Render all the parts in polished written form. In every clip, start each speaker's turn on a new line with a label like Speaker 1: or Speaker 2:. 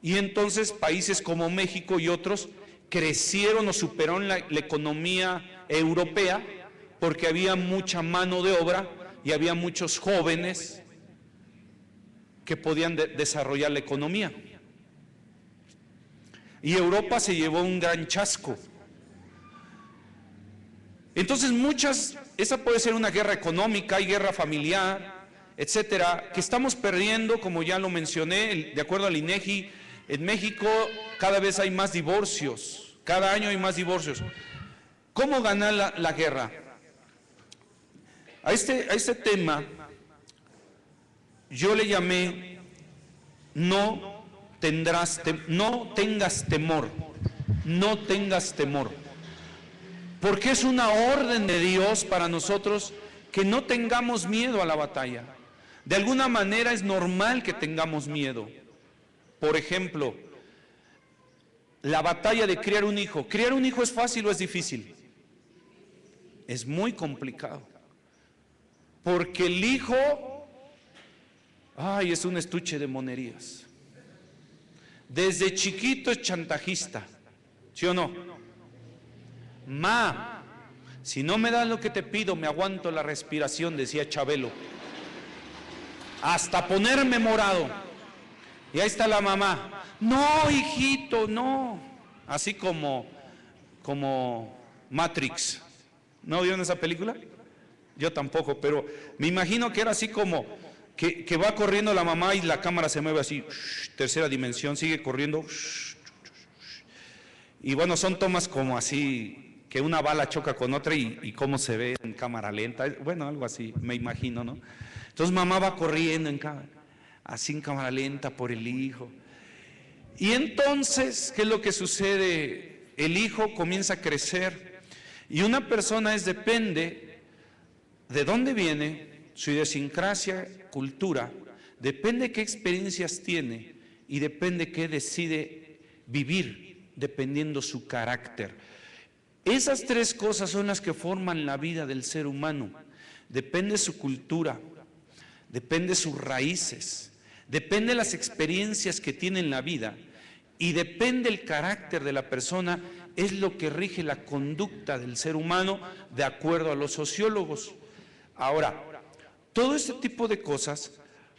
Speaker 1: Y entonces países como México y otros crecieron o superaron la economía europea porque había mucha mano de obra y había muchos jóvenes que podían desarrollar la economía. Y Europa se llevó un gran chasco. Entonces esa puede ser una guerra económica, hay guerra familiar, etcétera, que estamos perdiendo, como ya lo mencioné, de acuerdo al INEGI, en México cada vez hay más divorcios, cada año hay más divorcios. ¿Cómo ganar la guerra? A este tema yo le llamé no tengas temor, no tengas temor. Porque es una orden de Dios para nosotros que no tengamos miedo a la batalla. De alguna manera es normal que tengamos miedo. Por ejemplo, la batalla de criar un hijo. ¿Criar un hijo es fácil o es difícil? Es muy complicado. Porque el hijo, es un estuche de monerías. Desde chiquito es chantajista, ¿sí o no? Ma, si no me das lo que te pido, me aguanto la respiración, decía Chabelo. Hasta ponerme morado. Y ahí está la mamá. No, hijito, no. Así como Matrix. ¿No vieron esa película? Yo tampoco, pero me imagino que era así como que va corriendo la mamá y la cámara se mueve así, tercera dimensión, sigue corriendo. Y bueno, son tomas como así, que una bala choca con otra y cómo se ve en cámara lenta, bueno, algo así, me imagino, ¿no? Entonces mamá va corriendo así en cámara lenta por el hijo. Y entonces, ¿qué es lo que sucede? El hijo comienza a crecer y una persona depende de dónde viene, su idiosincrasia, cultura, depende qué experiencias tiene y depende qué decide vivir, dependiendo su carácter. Esas tres cosas son las que forman la vida del ser humano. Depende su cultura, depende sus raíces, depende las experiencias que tiene en la vida y depende el carácter de la persona, es lo que rige la conducta del ser humano de acuerdo a los sociólogos. Ahora, todo este tipo de cosas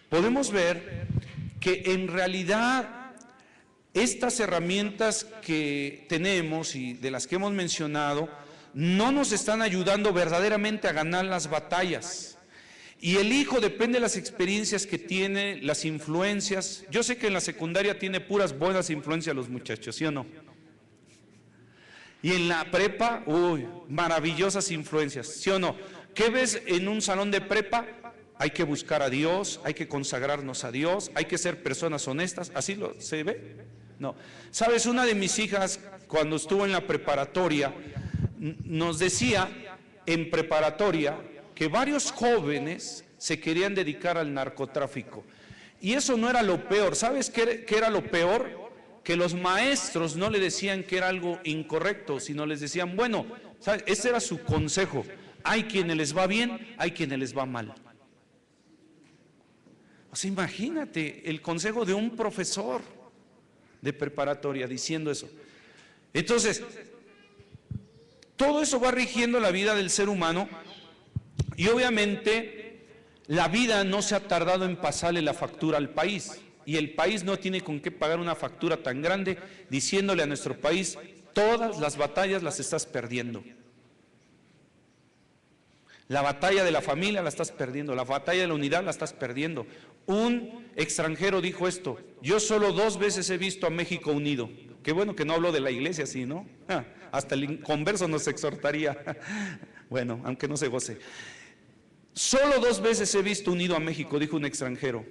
Speaker 1: podemos ver que en realidad estas herramientas que tenemos y de las que hemos mencionado no nos están ayudando verdaderamente a ganar las batallas. Y el hijo depende de las experiencias que tiene, las influencias. Yo sé que en la secundaria tiene puras buenas influencias los muchachos, ¿sí o no? Y en la prepa, maravillosas influencias, ¿sí o no? ¿Qué ves en un salón de prepa? Hay que buscar a Dios, hay que consagrarnos a Dios, hay que ser personas honestas, ¿así se ve? No. ¿Sabes? Una de mis hijas, cuando estuvo en la preparatoria, nos decía en preparatoria que varios jóvenes se querían dedicar al narcotráfico. Y eso no era lo peor. ¿Sabes qué era lo peor? Que los maestros no le decían que era algo incorrecto, sino les decían, bueno, ¿sabes? Ese era su consejo. Hay quienes les va bien, hay quienes les va mal. O sea, imagínate el consejo de un profesor de preparatoria diciendo eso. Entonces, todo eso va rigiendo la vida del ser humano y obviamente la vida no se ha tardado en pasarle la factura al país y el país no tiene con qué pagar una factura tan grande diciéndole a nuestro país, todas las batallas las estás perdiendo. La batalla de la familia la estás perdiendo, la batalla de la unidad la estás perdiendo. Un extranjero dijo esto, yo solo 2 veces he visto a México unido. Qué bueno que no habló de la iglesia así, ¿no? Hasta el inconverso nos exhortaría. Bueno, aunque no se goce. Solo 2 veces he visto unido a México, dijo un extranjero.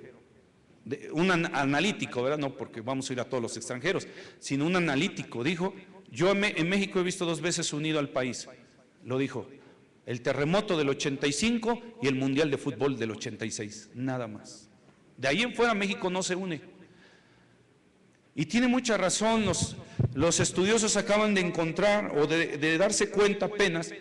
Speaker 1: Un analítico, ¿verdad? No porque vamos a ir a todos los extranjeros, sino un analítico. Dijo, yo en México he visto 2 veces unido al país. Lo dijo. El terremoto del 85 y el mundial de fútbol del 86, nada más. De ahí en fuera México no se une. Y tiene mucha razón, los estudiosos acaban de encontrar o de darse cuenta apenas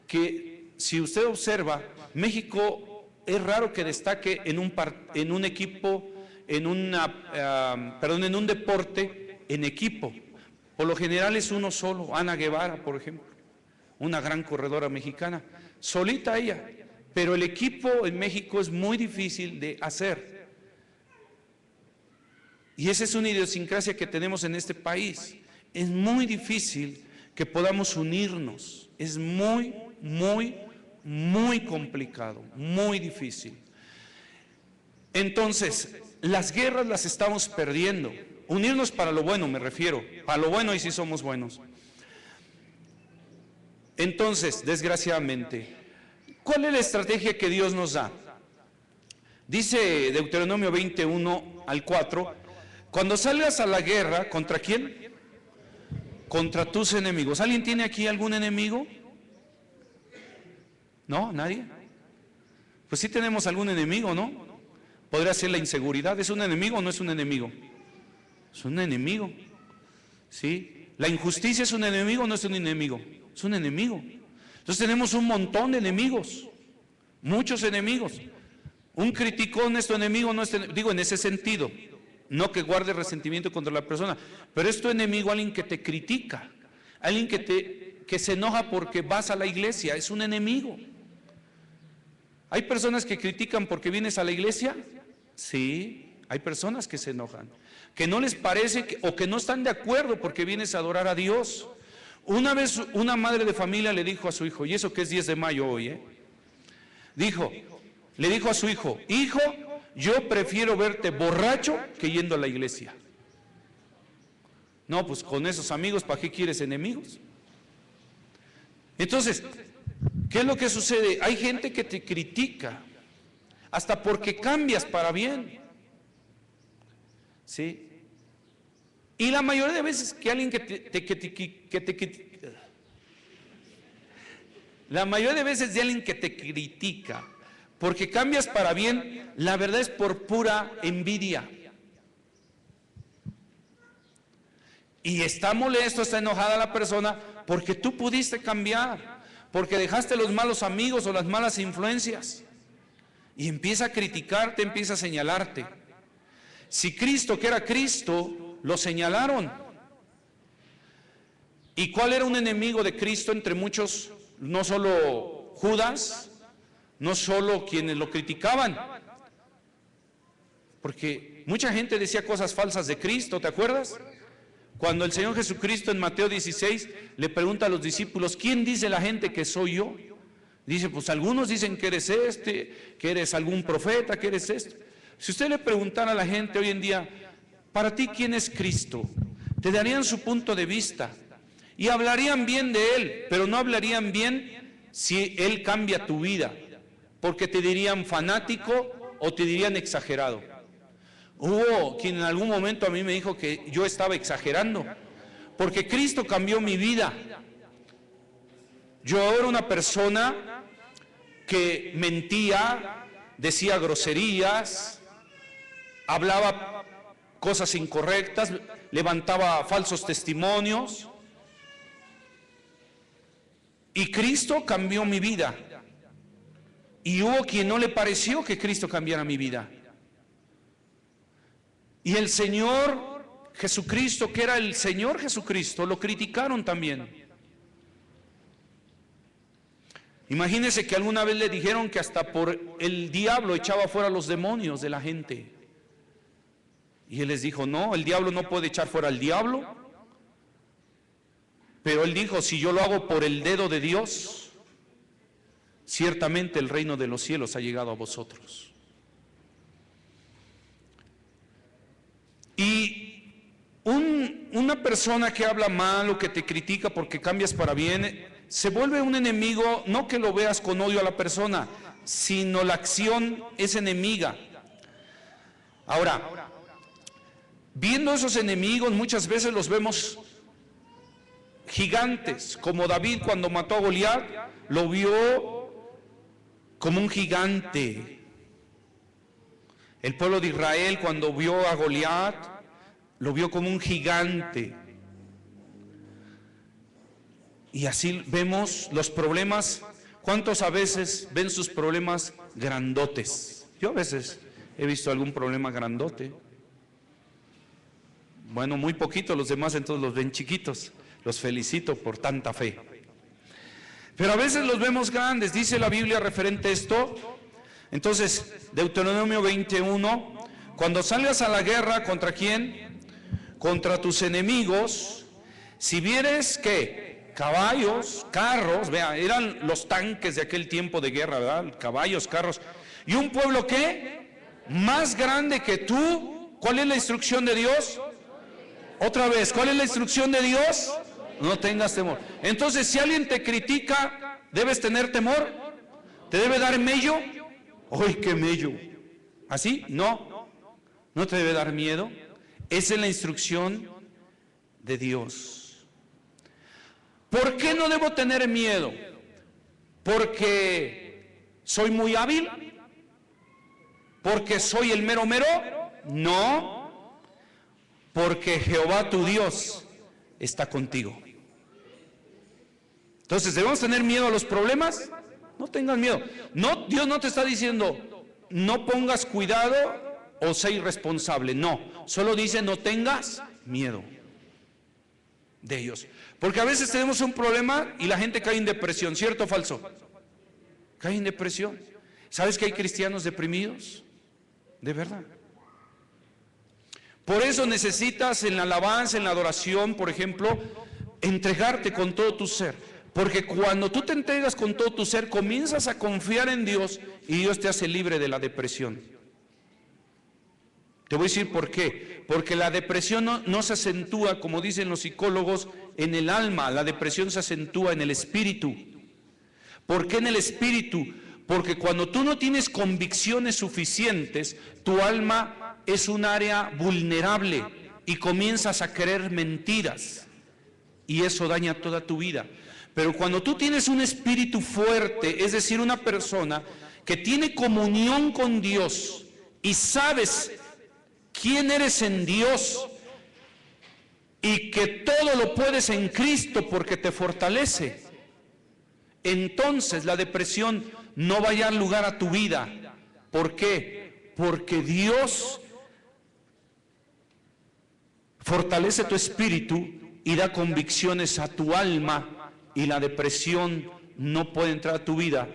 Speaker 1: que si usted observa, México es raro que destaque en un equipo en en un deporte en equipo. Por lo general es uno solo. Ana Guevara, por ejemplo, una gran corredora mexicana, solita ella, pero el equipo en México es muy difícil de hacer. Y esa es una idiosincrasia que tenemos en este país. Es muy difícil que podamos unirnos. Es muy, muy, muy complicado, muy difícil. Entonces, las guerras las estamos perdiendo. Unirnos para lo bueno, me refiero, para lo bueno y sí somos buenos. Entonces, desgraciadamente, ¿cuál es la estrategia que Dios nos da? Dice Deuteronomio 21 al 4, cuando salgas a la guerra, ¿contra quién? Contra tus enemigos. ¿Alguien tiene aquí algún enemigo? ¿No? ¿Nadie? Pues sí tenemos algún enemigo, ¿no? Podría ser la inseguridad. ¿Es un enemigo o no es un enemigo? Es un enemigo, ¿sí? ¿La injusticia es un enemigo o no es un enemigo? Es un enemigo. Entonces tenemos un montón de enemigos, muchos enemigos. Un criticón es tu enemigo, no es digo en ese sentido, no que guarde resentimiento contra la persona, pero es tu enemigo alguien que te critica, alguien que se enoja porque vas a la iglesia, es un enemigo. ¿Hay personas que critican porque vienes a la iglesia? Sí, hay personas que se enojan, que no les parece o que no están de acuerdo porque vienes a adorar a Dios. Una vez una madre de familia le dijo a su hijo, y eso que es 10 de mayo hoy, le dijo a su hijo, hijo, yo prefiero verte borracho que yendo a la iglesia. No, pues con esos amigos, ¿para qué quieres enemigos? Entonces, ¿qué es lo que sucede? Hay gente que te critica, hasta porque cambias para bien, ¿sí? Y la mayoría de veces que alguien la mayoría de veces de alguien que te critica porque cambias para bien, la verdad es por pura envidia. Y está molesto, está enojada la persona porque tú pudiste cambiar, porque dejaste los malos amigos o las malas influencias. Y empieza a criticarte, empieza a señalarte. Si Cristo, que era Cristo, lo señalaron. ¿Y cuál era un enemigo de Cristo entre muchos? No solo Judas, no solo quienes lo criticaban, porque mucha gente decía cosas falsas de Cristo, ¿te acuerdas? Cuando el Señor Jesucristo en Mateo 16 le pregunta a los discípulos, ¿quién dice la gente que soy yo? Dice, pues algunos dicen que eres que eres algún profeta, que eres esto. Si usted le preguntara a la gente hoy en día, para ti, ¿quién es Cristo? Te darían su punto de vista y hablarían bien de Él, pero no hablarían bien si Él cambia tu vida, porque te dirían fanático o te dirían exagerado. Hubo quien en algún momento a mí me dijo que yo estaba exagerando, porque Cristo cambió mi vida. Yo era una persona que mentía, decía groserías, hablaba cosas incorrectas, levantaba falsos testimonios. Y Cristo cambió mi vida. Y hubo quien no le pareció que Cristo cambiara mi vida. Y el Señor Jesucristo, que era el Señor Jesucristo, lo criticaron también. Imagínense que alguna vez le dijeron que hasta por el diablo echaba fuera a los demonios de la gente. Y Él les dijo, no, el diablo no puede echar fuera al diablo. Pero Él dijo, si yo lo hago por el dedo de Dios, ciertamente el reino de los cielos ha llegado a vosotros. Y una persona que habla mal o que te critica porque cambias para bien, se vuelve un enemigo, no que lo veas con odio a la persona, sino la acción es enemiga. Ahora, viendo esos enemigos, muchas veces los vemos gigantes, como David cuando mató a Goliat, lo vio como un gigante. El pueblo de Israel cuando vio a Goliat, lo vio como un gigante. Y así vemos los problemas. ¿Cuántos a veces ven sus problemas grandotes? Yo a veces he visto algún problema grandote. Bueno, muy poquito, los demás entonces los ven chiquitos. Los felicito por tanta fe. Pero a veces los vemos grandes, dice la Biblia referente a esto. Entonces, Deuteronomio 21, cuando salgas a la guerra, ¿contra quién? Contra tus enemigos. Si vieres que caballos, carros, vea, eran los tanques de aquel tiempo de guerra, ¿verdad? Caballos, carros. Y un pueblo, ¿qué? Más grande que tú. ¿Cuál es la instrucción de Dios? Otra vez, ¿cuál es la instrucción de Dios? No tengas temor. Entonces, si alguien te critica, ¿debes tener temor? ¿Te debe dar mello? ¡Ay, qué mello! ¿Así? No. No te debe dar miedo. Esa es la instrucción de Dios. ¿Por qué no debo tener miedo? ¿Porque soy muy hábil? ¿Porque soy el mero mero? No. Porque Jehová tu Dios está contigo. Entonces, ¿debemos tener miedo a los problemas? No tengas miedo. No, Dios no te está diciendo, no pongas cuidado o sé irresponsable. No, solo dice, no tengas miedo de ellos. Porque a veces tenemos un problema y la gente cae en depresión, ¿cierto o falso? Cae en depresión. ¿Sabes que hay cristianos deprimidos? De verdad. Por eso necesitas en la alabanza, en la adoración, por ejemplo, entregarte con todo tu ser. Porque cuando tú te entregas con todo tu ser, comienzas a confiar en Dios y Dios te hace libre de la depresión. Te voy a decir por qué. Porque la depresión no se acentúa, como dicen los psicólogos, en el alma. La depresión se acentúa en el espíritu. ¿Por qué en el espíritu? Porque cuando tú no tienes convicciones suficientes, tu alma es un área vulnerable y comienzas a creer mentiras y eso daña toda tu vida. Pero cuando tú tienes un espíritu fuerte, es decir, una persona que tiene comunión con Dios y sabes quién eres en Dios y que todo lo puedes en Cristo porque te fortalece, entonces la depresión no va a dar lugar a tu vida. ¿Por qué? Porque Dios fortalece tu espíritu y da convicciones a tu alma y la depresión no puede entrar a tu vida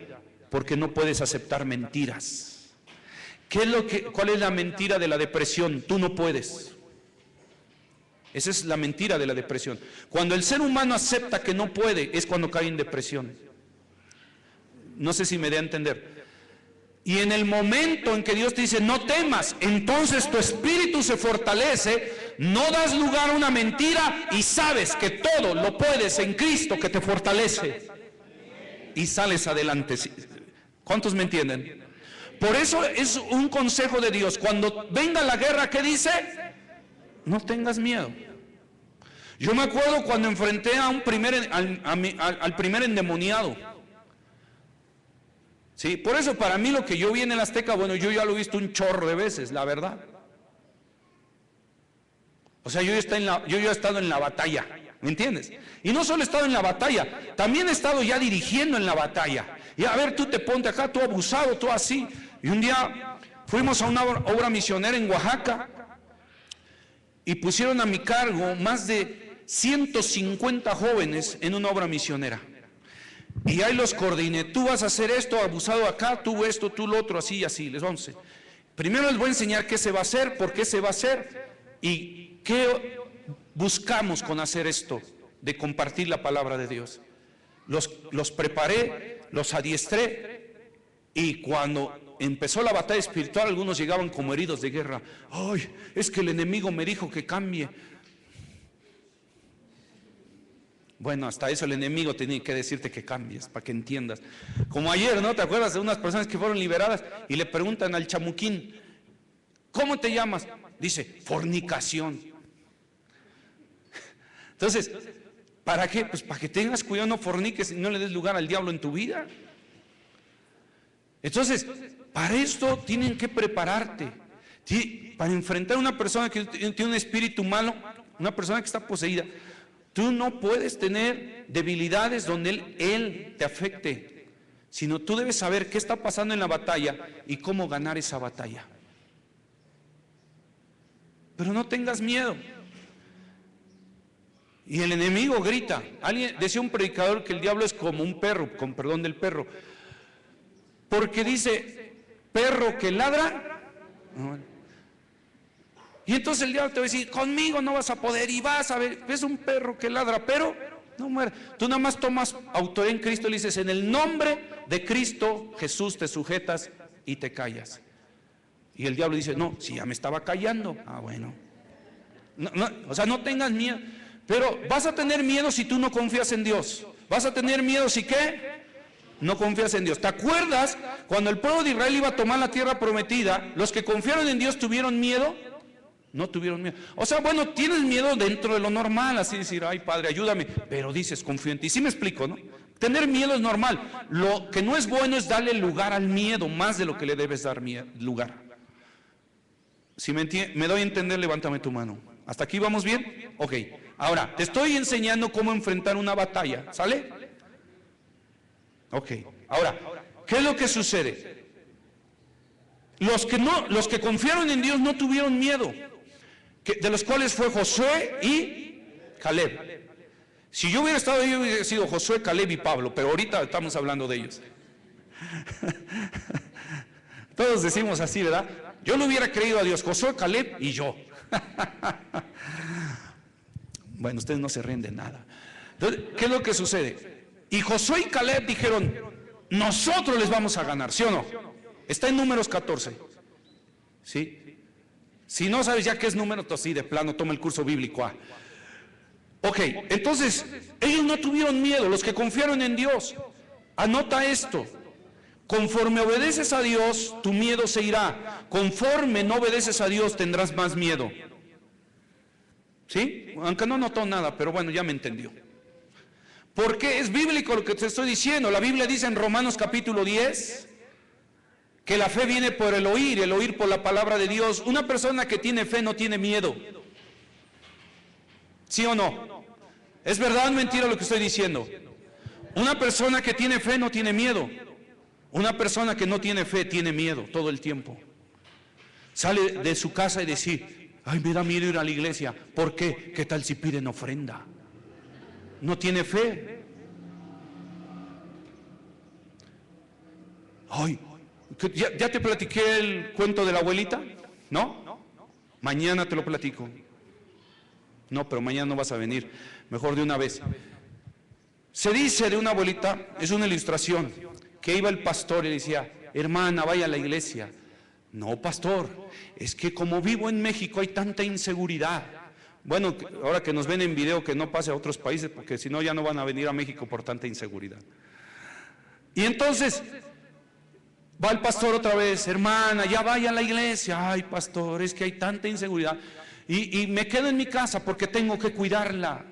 Speaker 1: porque no puedes aceptar mentiras. ¿Cuál es la mentira de la depresión? Tú no puedes. Esa es la mentira de la depresión. Cuando el ser humano acepta que no puede, es cuando cae en depresión. No sé si me dé a entender. Y en el momento en que Dios te dice, no temas, entonces tu espíritu se fortalece, no das lugar a una mentira y sabes que todo lo puedes en Cristo que te fortalece. Y sales adelante. ¿Cuántos me entienden? Por eso es un consejo de Dios. Cuando venga la guerra, ¿qué dice? No tengas miedo. Yo me acuerdo cuando enfrenté a al primer endemoniado. Sí, por eso para mí lo que yo vi en el Azteca, bueno, yo ya lo he visto un chorro de veces, la verdad. O sea, yo ya he estado en la batalla, ¿me entiendes? Y no solo he estado en la batalla, también he estado ya dirigiendo en la batalla. Y a ver, tú te ponte acá, tú abusado, tú así. Y un día fuimos a una obra misionera en Oaxaca y pusieron a mi cargo más de 150 jóvenes en una obra misionera. Y ahí los coordiné, tú vas a hacer esto, abusado acá, tú esto, tú lo otro, así y así, les vamos a hacer. Primero les voy a enseñar qué se va a hacer, por qué se va a hacer y qué buscamos con hacer esto, de compartir la palabra de Dios. Los preparé, los adiestré y cuando empezó la batalla espiritual, algunos llegaban como heridos de guerra. Ay, es que el enemigo me dijo que cambie. Bueno, hasta eso el enemigo tenía que decirte que cambies, para que entiendas. Como ayer, ¿no? ¿Te acuerdas de unas personas que fueron liberadas y le preguntan al chamuquín, ¿cómo te llamas? Dice, fornicación. Entonces, ¿para qué? Pues para que tengas cuidado, no forniques y no le des lugar al diablo en tu vida. Entonces, para esto tienen que prepararte. Para enfrentar a una persona que tiene un espíritu malo, una persona que está poseída, tú no puedes tener debilidades donde él te afecte, sino tú debes saber qué está pasando en la batalla y cómo ganar esa batalla. pero no tengas miedo. Y el enemigo grita. Alguien decía, un predicador, que el diablo es como un perro, con perdón del perro, porque dice, perro que ladra. Y entonces el diablo te va a decir, conmigo no vas a poder, y vas a ver, es un perro que ladra, pero no muere. Tú nada más tomas autoridad en Cristo y le dices, en el nombre de Cristo Jesús te sujetas y te callas. Y el diablo dice, no, si ya me estaba callando. Ah, bueno. O sea, no tengas miedo. Pero vas a tener miedo si tú no confías en Dios. Vas a tener miedo si ¿qué? No confías en Dios. ¿Te acuerdas cuando el pueblo de Israel iba a tomar la tierra prometida? Los que confiaron en Dios tuvieron miedo. No tuvieron miedo. O sea, bueno, tienes miedo dentro de lo normal, así decir, ay Padre, ayúdame, pero dices, confío en ti. Sí me explico, ¿no? Tener miedo es normal. Lo que no es bueno es darle lugar al miedo, más de lo que le debes dar lugar. Si me doy a entender, levántame tu mano. ¿Hasta aquí vamos bien? Ok. Ahora, te estoy enseñando cómo enfrentar una batalla, ¿sale? Ok. Ahora, ¿qué es lo que sucede? Los que confiaron en Dios no tuvieron miedo, de los cuales fue Josué y Caleb. Si yo hubiera estado ahí, hubiera sido Josué, Caleb y Pablo, pero ahorita estamos hablando de ellos. Todos decimos así, ¿verdad? Yo le hubiera creído a Dios, Josué, Caleb y yo. Bueno, ustedes no se ríen de nada. Entonces, ¿qué es lo que sucede? Y Josué y Caleb dijeron, nosotros les vamos a ganar, ¿sí o no? Está en Números 14. ¿Sí? Si no sabes ya qué es número, entonces sí, de plano, toma el curso bíblico. Ok, entonces, ellos no tuvieron miedo, los que confiaron en Dios. Anota esto. Conforme obedeces a Dios, tu miedo se irá. Conforme no obedeces a Dios, tendrás más miedo. ¿Sí? Aunque no notó nada, pero bueno, ya me entendió. Porque es bíblico lo que te estoy diciendo. La Biblia dice en Romanos capítulo 10... que la fe viene por el oír por la palabra de Dios. Una persona que tiene fe no tiene miedo. ¿Sí o no? ¿Es verdad o mentira lo que estoy diciendo? Una persona que tiene fe no tiene miedo. Una persona que no tiene fe tiene miedo todo el tiempo. Sale de su casa y dice, ay, me da miedo ir a la iglesia. ¿Por qué? ¿Qué tal si piden ofrenda? No tiene fe. Ay, ¿ya te platiqué el cuento de la abuelita? ¿No? Mañana te lo platico. No, pero mañana no vas a venir. Mejor de una vez. Se dice de una abuelita, es una ilustración, que iba el pastor y decía, hermana, vaya a la iglesia. No, pastor, es que como vivo en México hay tanta inseguridad. Bueno, ahora que nos ven en video, que no pase a otros países, porque si no ya no van a venir a México por tanta inseguridad. Y entonces va el pastor otra vez, hermana, ya vaya a la iglesia. Ay, pastor, es que hay tanta inseguridad. Y me quedo en mi casa porque tengo que cuidarla.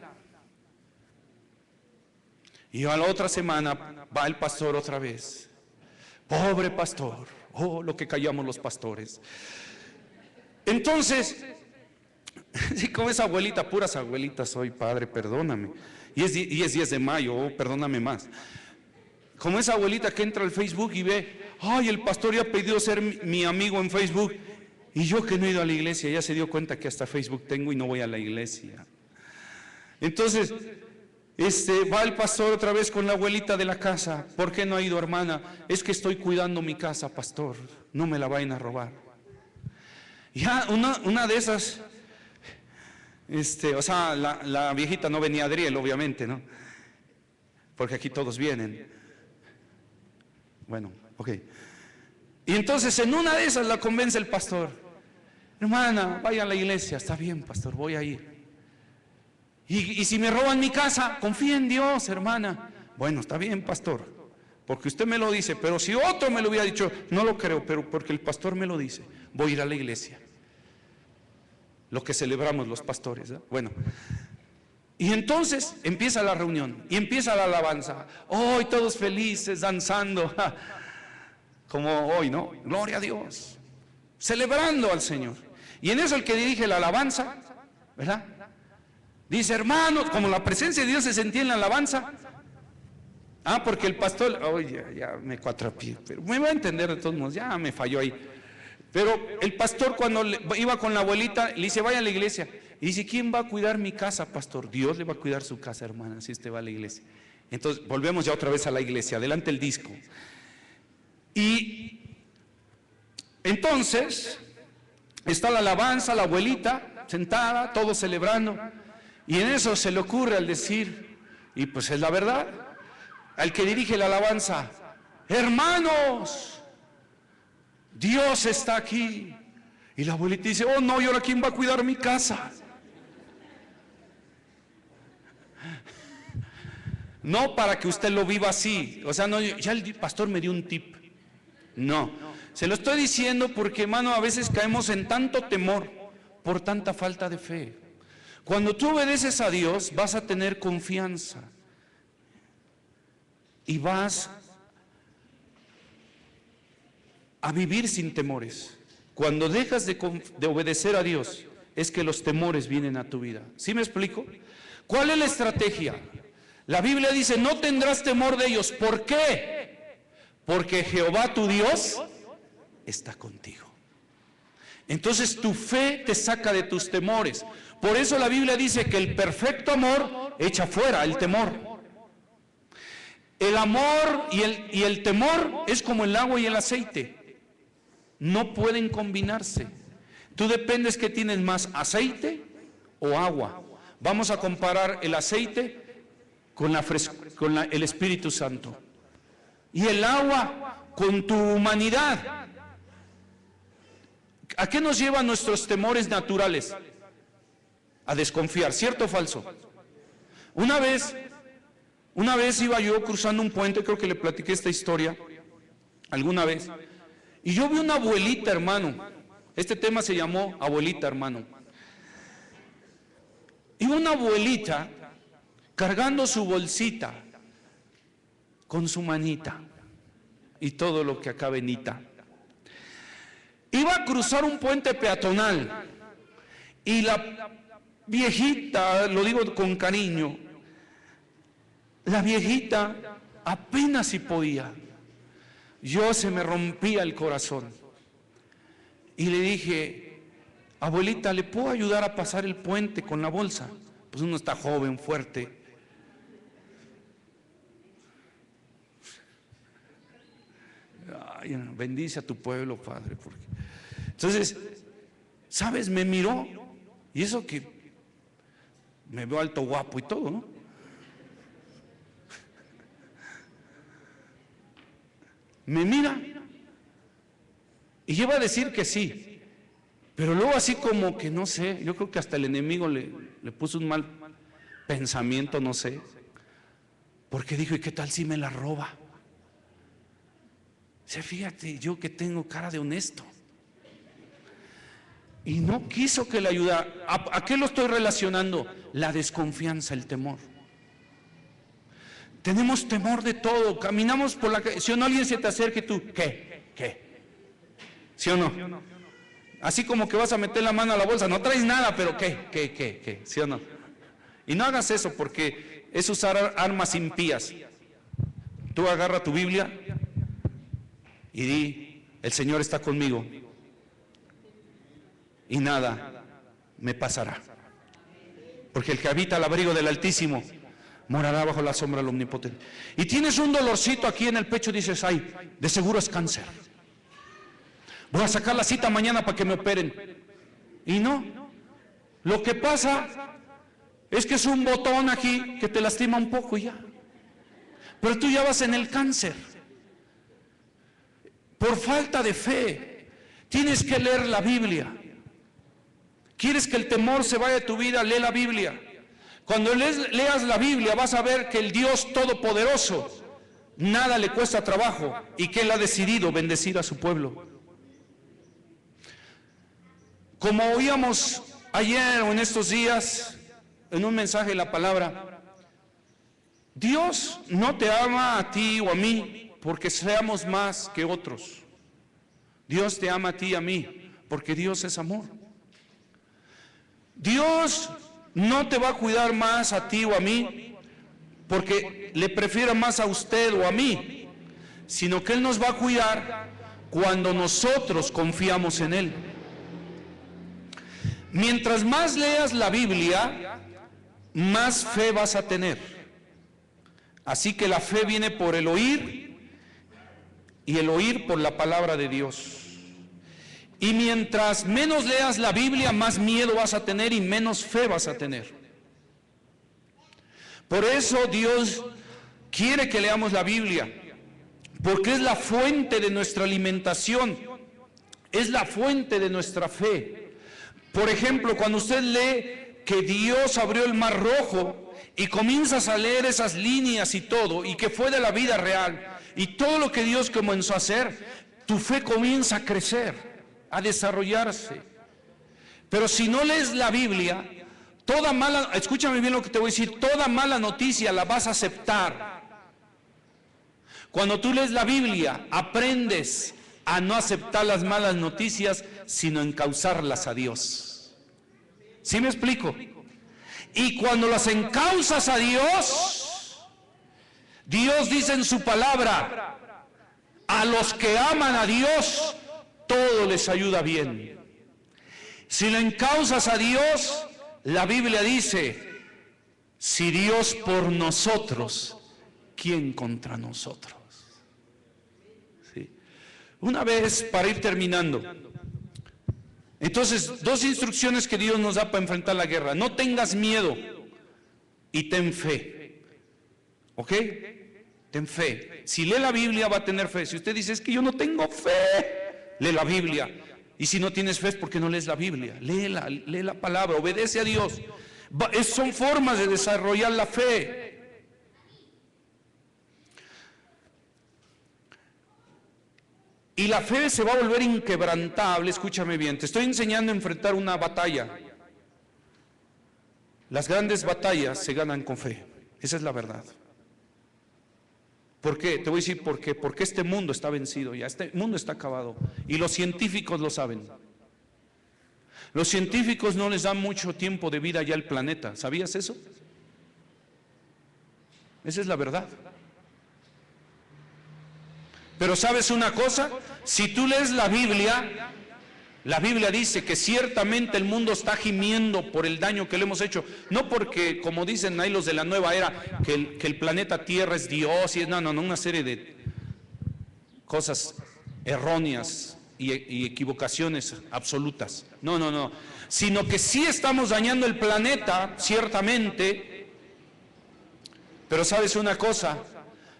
Speaker 1: Y a la otra semana va el pastor otra vez. Pobre pastor, oh, lo que callamos los pastores. Entonces, sí, como esa abuelita, puras abuelitas soy, padre, perdóname. Y es 10 de mayo, oh, perdóname más. Como esa abuelita que entra al Facebook y ve, ay, el pastor ya pidió ser mi amigo en Facebook. Y yo que no he ido a la iglesia, ya se dio cuenta que hasta Facebook tengo y no voy a la iglesia. Entonces, va el pastor otra vez con la abuelita de la casa. ¿Por qué no ha ido, hermana? Es que estoy cuidando mi casa, pastor. No me la vayan a robar. Ya una de esas, o sea, la viejita no venía a Adriel, obviamente, ¿no? Porque aquí todos vienen. Bueno, ok. Y entonces en una de esas la convence el pastor. Hermana, vaya a la iglesia. Está bien, pastor, voy a ir. Y si me roban mi casa, confía en Dios, hermana. Bueno, está bien, pastor, porque usted me lo dice, pero si otro me lo hubiera dicho, no lo creo, pero porque el pastor me lo dice, voy a ir a la iglesia. Lo que celebramos los pastores, ¿eh? Bueno, y entonces empieza la reunión y empieza la alabanza. Hoy todos felices, danzando, como hoy, ¿no? Gloria a Dios, celebrando al Señor. Y en eso el que dirige la alabanza, ¿verdad? Dice, hermanos, como la presencia de Dios se sentía en la alabanza. Porque el pastor, oye, ya me cuatrapié, pero me va a entender de todos modos, ya me falló ahí. Pero el pastor cuando iba con la abuelita, le dice, vaya a la iglesia. Y dice, ¿quién va a cuidar mi casa, pastor? Dios le va a cuidar su casa, hermana, si usted va a la iglesia. Entonces, volvemos ya otra vez a la iglesia. Adelante el disco. Y entonces, está la alabanza, la abuelita sentada, todos celebrando. Y en eso se le ocurre al decir, y pues es la verdad, al que dirige la alabanza, hermanos, Dios está aquí. Y la abuelita dice, oh no, ¿y ahora quién va a cuidar mi casa? No para que usted lo viva así, o sea, no, ya el pastor me dio un tip. No, se lo estoy diciendo porque, hermano, a veces caemos en tanto temor por tanta falta de fe. Cuando tú obedeces a Dios, vas a tener confianza y vas a vivir sin temores. Cuando dejas de obedecer a Dios, es que los temores vienen a tu vida. ¿Sí me explico? ¿Cuál es la estrategia? La Biblia dice, no tendrás temor de ellos. ¿Por qué? Porque Jehová tu Dios está contigo. Entonces tu fe te saca de tus temores. Por eso la Biblia dice que el perfecto amor echa fuera el temor. El amor y el temor es como el agua y el aceite. No pueden combinarse. Tú dependes que tienes más, aceite o agua. Vamos a comparar el aceite con el Espíritu Santo. Y el agua con tu humanidad. ¿A qué nos llevan nuestros temores naturales? A desconfiar, ¿cierto o falso? Una vez iba yo cruzando un puente, creo que le platiqué esta historia alguna vez, y yo vi una abuelita, hermano. Este tema se llamó abuelita, hermano. Y una abuelita cargando su bolsita con su manita y todo lo que acá venita. Iba a cruzar un puente peatonal y la viejita, lo digo con cariño, la viejita apenas si podía. Yo se me rompía el corazón y le dije, abuelita, ¿le puedo ayudar a pasar el puente con la bolsa? Pues uno está joven, fuerte. Ay, bendice a tu pueblo, Padre. Porque... Entonces, ¿sabes? Me miró, y eso que me veo alto, guapo y todo, ¿no? Me mira y lleva a decir que sí, pero luego así como que no sé, yo creo que hasta el enemigo le puso un mal pensamiento, no sé, porque dijo, ¿y qué tal si me la roba? O sea, fíjate, yo que tengo cara de honesto. Y no quiso que le ayudara. ¿A qué lo estoy relacionando? La desconfianza, el temor. Tenemos temor de todo, caminamos por la calle, si o no alguien se te acerca y tú, ¿qué? ¿Sí o no? Así como que vas a meter la mano a la bolsa, no traes nada, pero ¿qué? ¿Sí o no? Y no hagas eso porque es usar armas impías. Tú agarra tu Biblia y di, el Señor está conmigo y nada me pasará. Porque el que habita al abrigo del Altísimo morará bajo la sombra del Omnipotente. Y tienes un dolorcito aquí en el pecho, dices, ay, de seguro es cáncer. Voy a sacar la cita mañana para que me operen. Y no, lo que pasa es que es un botón aquí que te lastima un poco y ya. Pero tú ya vas en el cáncer. Por falta de fe, tienes que leer la Biblia. ¿Quieres que el temor se vaya de tu vida? Lee la Biblia. Cuando leas la Biblia vas a ver que el Dios Todopoderoso nada le cuesta trabajo y que Él ha decidido bendecir a su pueblo. Como oíamos ayer o en estos días en un mensaje de la palabra, Dios no te ama a ti o a mí porque seamos más que otros. Dios te ama a ti y a mí porque Dios es amor. Dios no te va a cuidar más a ti o a mí porque le prefiera más a usted o a mí, sino que Él nos va a cuidar cuando nosotros confiamos en Él. Mientras más leas la Biblia, más fe vas a tener. Así que la fe viene por el oír y el oír por la palabra de Dios. Y mientras menos leas la Biblia, más miedo vas a tener y menos fe vas a tener. Por eso Dios quiere que leamos la Biblia, porque es la fuente de nuestra alimentación, es la fuente de nuestra fe. Por ejemplo, cuando usted lee que Dios abrió el mar Rojo y comienzas a leer esas líneas y todo, y que fue de la vida real, y todo lo que Dios comenzó a hacer, tu fe comienza a crecer, a desarrollarse. Pero si no lees la Biblia, toda mala, escúchame bien lo que te voy a decir, toda mala noticia la vas a aceptar. Cuando tú lees la Biblia, aprendes a no aceptar las malas noticias, sino encauzarlas a Dios. ¿Sí me explico? Y cuando las encauzas a Dios, Dios dice en su palabra, a los que aman a Dios, todo les ayuda bien. Si lo encauzas a Dios, la Biblia dice, si Dios por nosotros, ¿quién contra nosotros? ¿Sí? Una vez, para ir terminando, entonces, dos instrucciones que Dios nos da para enfrentar la guerra. No tengas miedo y ten fe. ¿Ok? Ten fe. Si lee la Biblia va a tener fe. Si usted dice, es que yo no tengo fe, lee la Biblia. Y si no tienes fe es porque no lees la Biblia. Lee la palabra, obedece a Dios. Son formas de desarrollar la fe. Y la fe se va a volver inquebrantable, escúchame bien, te estoy enseñando a enfrentar una batalla. Las grandes batallas se ganan con fe, esa es la verdad. ¿Por qué? Te voy a decir por qué. Porque este mundo está vencido ya, este mundo está acabado. Y los científicos lo saben. Los científicos no les dan mucho tiempo de vida ya al planeta, ¿sabías eso? Esa es la verdad. Pero ¿sabes una cosa? Si tú lees la Biblia dice que ciertamente el mundo está gimiendo por el daño que le hemos hecho. No porque, como dicen ahí los de la nueva era, que el planeta Tierra es Dios y es, no, una serie de cosas erróneas y equivocaciones absolutas. No. Sino que sí estamos dañando el planeta, ciertamente, pero ¿sabes una cosa?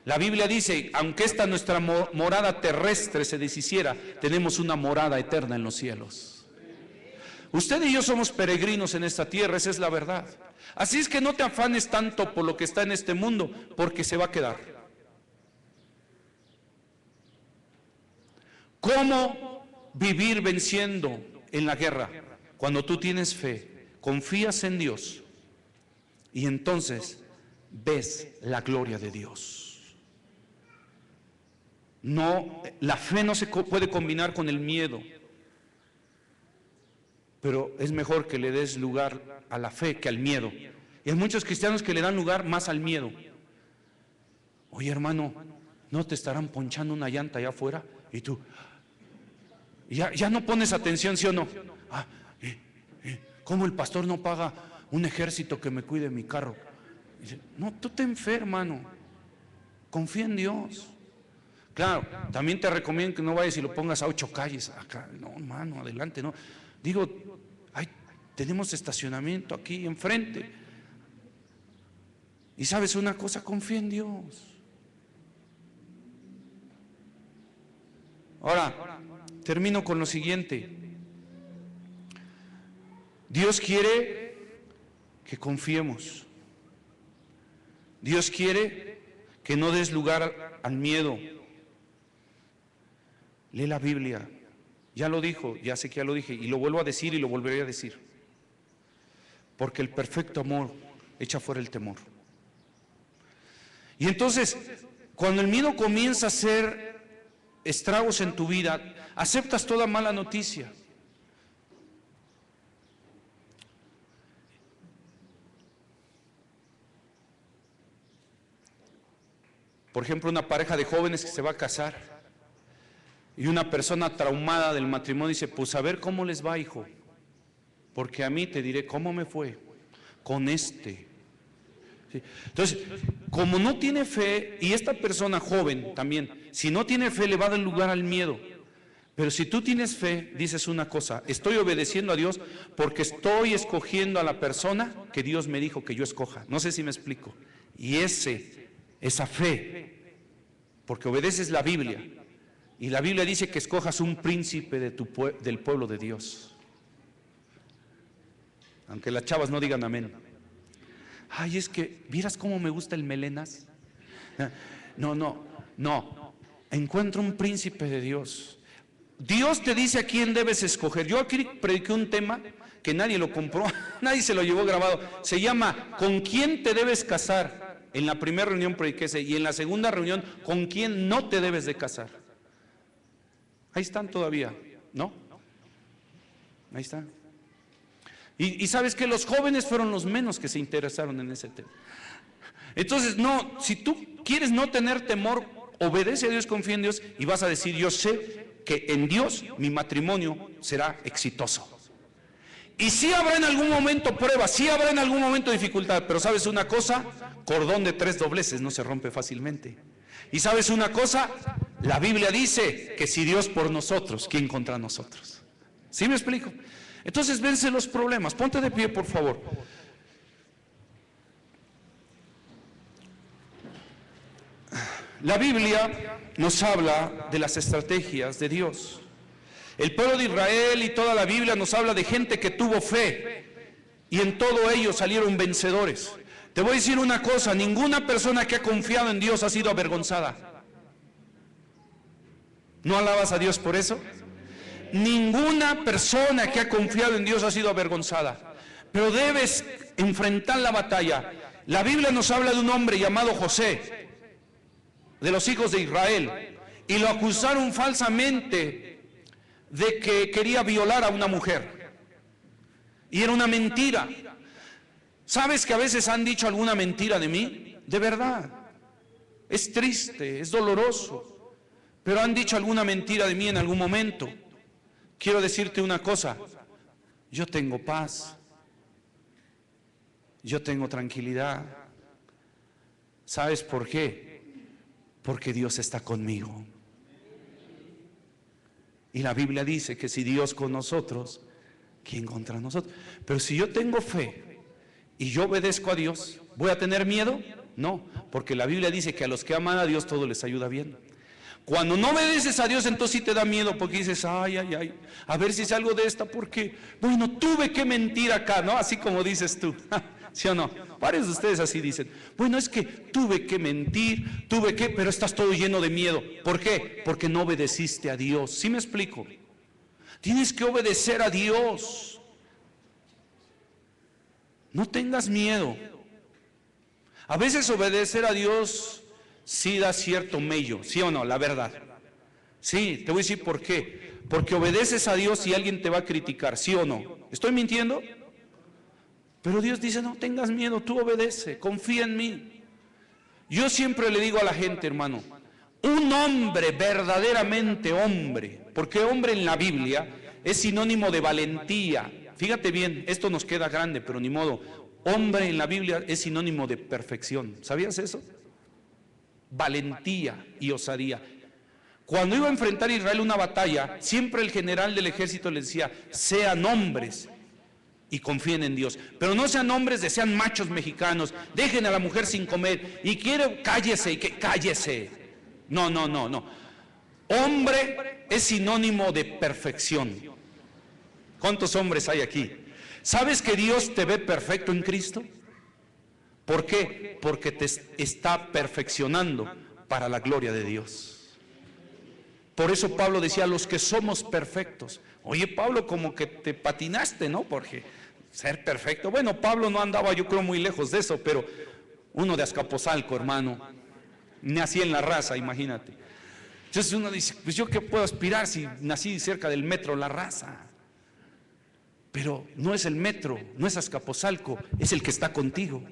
Speaker 1: La Biblia dice, aunque esta nuestra morada terrestre se deshiciera, tenemos una morada eterna en los cielos. Usted y yo somos peregrinos en esta tierra, esa es la verdad. Así es que no te afanes tanto por lo que está en este mundo, porque se va a quedar. ¿Cómo vivir venciendo en la guerra? Cuando tú tienes fe, confías en Dios y entonces ves la gloria de Dios. No, la fe no se puede combinar con el miedo, pero es mejor que le des lugar a la fe que al miedo. Y hay muchos cristianos que le dan lugar más al miedo. Oye, hermano, ¿no te estarán ponchando una llanta allá afuera? Y tú, ya no pones atención, ¿sí o no? ¿Cómo el pastor no paga un ejército que me cuide mi carro? Dice, no, tú ten fe, hermano, confía en Dios. Claro, también te recomiendo que no vayas y lo pongas a 8 calles. Acá, no, hermano, adelante, no. Digo, tenemos estacionamiento aquí enfrente. Y sabes una cosa, confía en Dios. Ahora, termino con lo siguiente. Dios quiere que confiemos. Dios quiere que no des lugar al miedo. Lee la Biblia, ya lo dijo, ya sé que ya lo dije, y lo vuelvo a decir y lo volveré a decir. Porque el perfecto amor echa fuera el temor. Y entonces, cuando el miedo comienza a hacer estragos en tu vida, aceptas toda mala noticia. Por ejemplo, una pareja de jóvenes que se va a casar. Y una persona traumada del matrimonio dice, pues a ver cómo les va, hijo, porque a mí te diré cómo me fue con este. ¿Sí? Entonces, como no tiene fe, y esta persona joven también, si no tiene fe le va a dar lugar al miedo. Pero si tú tienes fe, dices una cosa, estoy obedeciendo a Dios porque estoy escogiendo a la persona que Dios me dijo que yo escoja. No sé si me explico. Y esa fe, porque obedeces la Biblia, y la Biblia dice que escojas un príncipe del pueblo de Dios. Aunque las chavas no digan amén. Ay, es que, ¿vieras cómo me gusta el melenas? No. Encuentra un príncipe de Dios. Dios te dice a quién debes escoger. Yo aquí prediqué un tema que nadie lo compró, nadie se lo llevó grabado. Se llama ¿con quién te debes casar? En la primera reunión prediqué ese, y en la segunda reunión ¿con quién no te debes de casar? Ahí están todavía, ¿no? Ahí están. Y sabes que los jóvenes fueron los menos que se interesaron en ese tema. Entonces, no, si tú quieres no tener temor, obedece a Dios, confía en Dios y vas a decir, yo sé que en Dios mi matrimonio será exitoso. Y sí habrá en algún momento pruebas, sí habrá en algún momento dificultad, pero ¿sabes una cosa? Cordón de 3 dobleces no se rompe fácilmente. Y ¿sabes una cosa? La Biblia dice que si Dios por nosotros, ¿quién contra nosotros? ¿Sí me explico? Entonces vence los problemas. Ponte de pie, por favor. La Biblia nos habla de las estrategias de Dios. El pueblo de Israel y toda la Biblia nos habla de gente que tuvo fe y en todo ello salieron vencedores. Te voy a decir una cosa, ninguna persona que ha confiado en Dios ha sido avergonzada. ¿No alabas a Dios por eso? Ninguna persona que ha confiado en Dios ha sido avergonzada. Pero debes enfrentar la batalla. La Biblia nos habla de un hombre llamado José, de los hijos de Israel, y lo acusaron falsamente de que quería violar a una mujer. Y era una mentira. ¿Sabes que a veces han dicho alguna mentira de mí? De verdad. Es triste, es doloroso, pero han dicho alguna mentira de mí en algún momento. Quiero decirte una cosa, yo tengo paz, yo tengo tranquilidad. ¿Sabes por qué? Porque Dios está conmigo. Y la Biblia dice que si Dios con nosotros, ¿quién contra nosotros? Pero si yo tengo fe y yo obedezco a Dios, ¿voy a tener miedo? No, porque la Biblia dice que a los que aman a Dios todo les ayuda bien. Cuando no obedeces a Dios, entonces sí te da miedo, porque dices, ay, a ver si salgo de esta, porque, bueno, tuve que mentir acá, ¿no? Así como dices tú, ¿sí o no? Varios de ustedes así dicen, bueno, es que tuve que mentir, pero estás todo lleno de miedo. ¿Por qué? Porque no obedeciste a Dios. ¿Sí me explico? Tienes que obedecer a Dios. No tengas miedo. A veces obedecer a Dios sí da cierto mello, ¿sí o no? La verdad. Sí, te voy a decir por qué. Porque obedeces a Dios y alguien te va a criticar, ¿sí o no? ¿Estoy mintiendo? Pero Dios dice, no tengas miedo, tú obedece, confía en mí. Yo siempre le digo a la gente, hermano, un hombre, verdaderamente hombre, porque hombre en la Biblia es sinónimo de valentía. Fíjate bien, esto nos queda grande, pero ni modo. Hombre en la Biblia es sinónimo de perfección. ¿Sabías eso? Valentía y osadía. Cuando iba a enfrentar a Israel una batalla, siempre el general del ejército le decía, sean hombres y confíen en Dios, pero no sean hombres de sean machos mexicanos, dejen a la mujer sin comer y quiero cállese y que cállese. No. Hombre es sinónimo de perfección. ¿Cuántos hombres hay aquí? ¿Sabes que Dios te ve perfecto en Cristo? ¿Por qué? Porque te está perfeccionando para la gloria de Dios. Por eso Pablo decía, los que somos perfectos. Oye, Pablo, como que te patinaste, ¿no? Porque ser perfecto. Bueno, Pablo no andaba, yo creo, muy lejos de eso, pero uno de Azcapotzalco, hermano, nací en la raza, imagínate. Entonces uno dice, pues yo qué puedo aspirar si nací cerca del metro La Raza. Pero no es el metro, no es Azcapotzalco, es el que está contigo.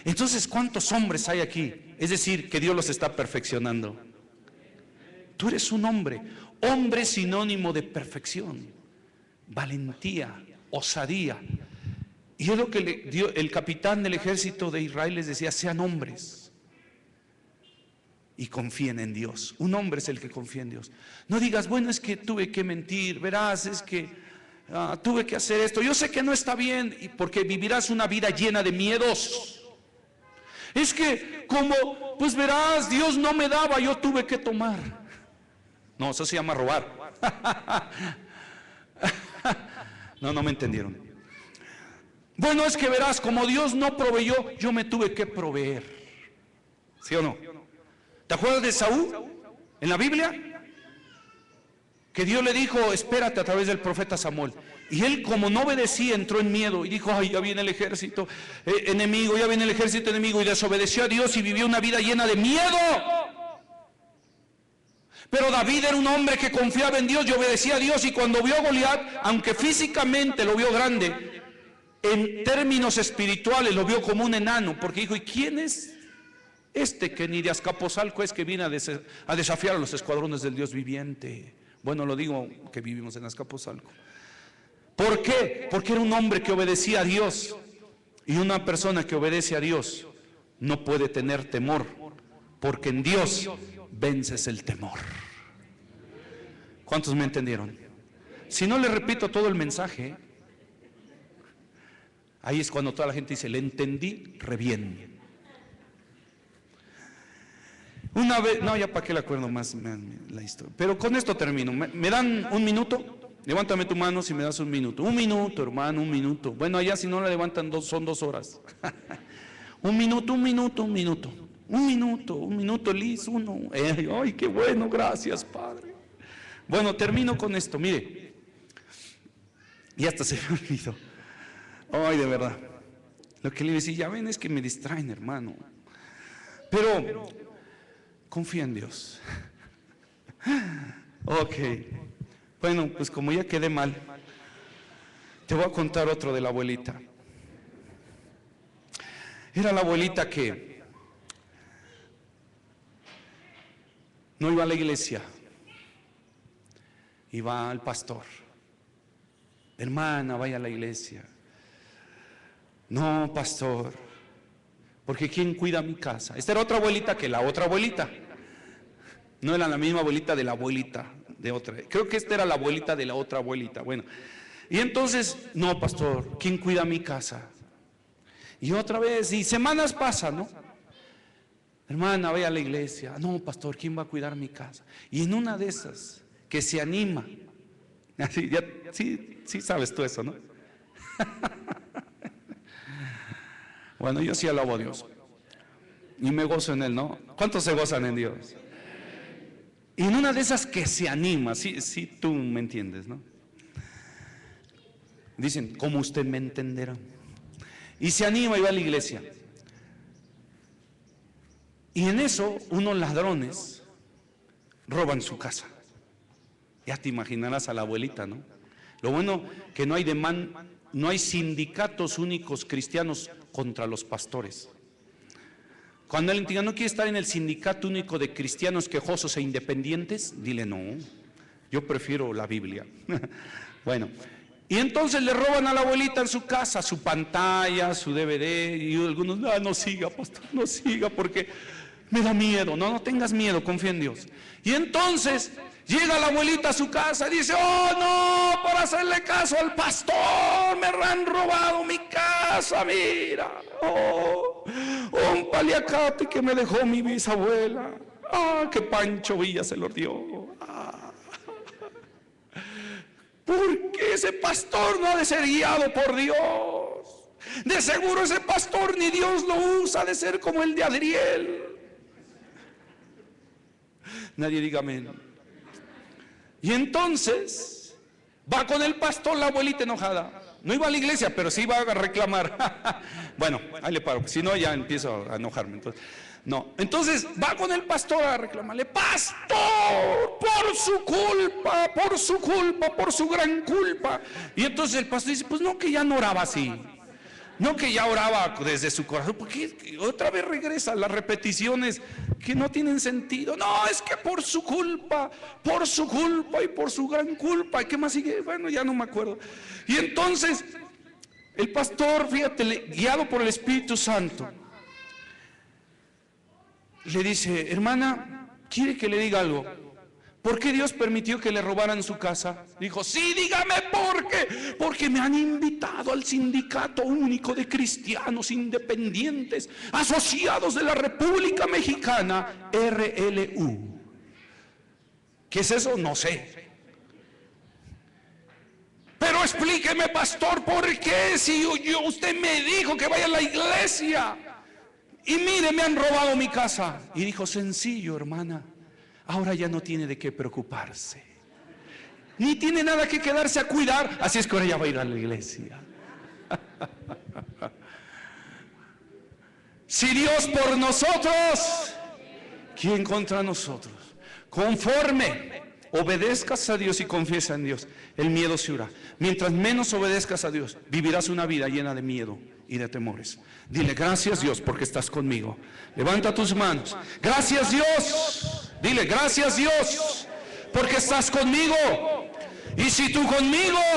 Speaker 1: Entonces, ¿cuántos hombres hay aquí? Es decir, que Dios los está perfeccionando. Tú eres un hombre. Hombre sinónimo de perfección, valentía, osadía. Y es lo que le dio el capitán del ejército de Israel, les decía: sean hombres y confíen en Dios. Un hombre es el que confía en Dios. No digas: bueno, es que tuve que mentir, verás, es que tuve que hacer esto, yo sé que no está bien, porque vivirás una vida llena de miedos. Es que como, pues verás, Dios no me daba, yo tuve que tomar. No, eso se llama robar. No me entendieron. Bueno, es que verás, como Dios no proveyó, yo me tuve que proveer. ¿Sí o no? ¿Te acuerdas de Saúl en la Biblia? Que Dios le dijo: espérate, a través del profeta Samuel. Y él, como no obedecía, entró en miedo y dijo: ay, ya viene el ejército enemigo, ya viene el ejército enemigo. Y desobedeció a Dios y vivió una vida llena de miedo. Pero David era un hombre que confiaba en Dios y obedecía a Dios. Y cuando vio a Goliat, aunque físicamente lo vio grande, en términos espirituales lo vio como un enano, porque dijo: ¿y quién es este que ni de Azcapotzalco es, que viene a desafiar a los escuadrones del Dios viviente? Bueno, lo digo que vivimos en Azcapotzalco. ¿Por qué? Porque era un hombre que obedecía a Dios. Y una persona que obedece a Dios no puede tener temor, porque en Dios vences el temor. ¿Cuántos me entendieron? Si no, le repito todo el mensaje. Ahí es cuando toda la gente dice: le entendí re bien. Una vez, no, ya para qué le acuerdo más la historia, pero con esto termino. ¿Me dan un minuto? Levántame tu mano si me das un minuto. Un minuto, hermano, un minuto. Bueno, allá si no la levantan son 2 horas. Un minuto, Liz, uno. Ay, qué bueno, gracias, Padre. Bueno, termino con esto, mire. Y hasta se me olvidó. Ay, de verdad. Lo que le decía: ya ven, es que me distraen, hermano. Pero confía en Dios. Ok. Bueno, pues como ya quedé mal, te voy a contar otro de la abuelita. Era la abuelita que no iba a la iglesia, iba al pastor. Hermana, vaya a la iglesia. No, pastor, porque ¿quién cuida mi casa? Esta era otra abuelita que la otra abuelita. No era la misma abuelita de la abuelita de otra. Creo que esta era la abuelita de la otra abuelita. Bueno, y entonces: no, pastor, ¿quién cuida mi casa? Y otra vez, y semanas pasan, ¿no? Hermana, vaya a la iglesia. No, pastor, ¿quién va a cuidar mi casa? Y en una de esas, que se anima. Así, ya, sí sabes tú eso, ¿no? Bueno, yo sí alabo a Dios y me gozo en Él, ¿no? ¿Cuántos se gozan en Dios? Y en una de esas que se anima, sí tú me entiendes, ¿no? Dicen: ¿cómo usted me entenderá? Y se anima y va a la iglesia. Y en eso unos ladrones roban su casa. Ya te imaginarás a la abuelita, ¿no? Lo bueno que no hay sindicatos únicos cristianos contra los pastores. Cuando alguien diga: no quiere estar en el sindicato único de cristianos quejosos e independientes, dile: no, yo prefiero la Biblia. Bueno, y entonces le roban a la abuelita en su casa su pantalla, su DVD, y algunos: no siga, pastor, no siga, porque me da miedo. No tengas miedo, confía en Dios. Y entonces llega la abuelita a su casa y dice: oh no, por hacerle caso al pastor me han robado mi casa, mira. Un paliacate que me dejó mi bisabuela. Que Pancho Villa se lo dio. ¿Por qué ese pastor no ha de ser guiado por Dios? De seguro ese pastor ni Dios lo usa, ha de ser como el de Adriel. Nadie diga amén. Y entonces va con el pastor la abuelita enojada. No iba a la iglesia, pero sí iba a reclamar. Bueno, ahí le paro, si no ya empiezo a enojarme. Entonces va con el pastor a reclamarle: pastor, por su culpa, por su gran culpa. Y entonces el pastor dice: pues no, que ya no oraba así. No que ya oraba desde su corazón, porque otra vez regresa a las repeticiones que no tienen sentido. No, es que por su culpa y por su gran culpa. ¿Y qué más sigue? Bueno, ya no me acuerdo. Y entonces el pastor, fíjate, guiado por el Espíritu Santo, le dice: hermana, ¿quiere que le diga algo? ¿Por qué Dios permitió que le robaran su casa? Dijo: sí, dígame por qué. Porque me han invitado al Sindicato Único de Cristianos Independientes Asociados de la República Mexicana, RLU. ¿Qué es eso? No sé. Pero explíqueme, pastor, ¿por qué? Si usted me dijo que vaya a la iglesia y mire, me han robado mi casa. Y dijo: sencillo, hermana, ahora ya no tiene de qué preocuparse, ni tiene nada que quedarse a cuidar, así es que ahora ya va a ir a la iglesia. Si Dios por nosotros, ¿quién contra nosotros? Conforme obedezcas a Dios y confiesa en Dios, el miedo se irá. Mientras menos obedezcas a Dios, vivirás una vida llena de miedo y de temores. Dile: gracias, Dios, porque estás conmigo. Levanta tus manos. Gracias, Dios. Dile: gracias, Dios, porque estás conmigo. Y si tú conmigo,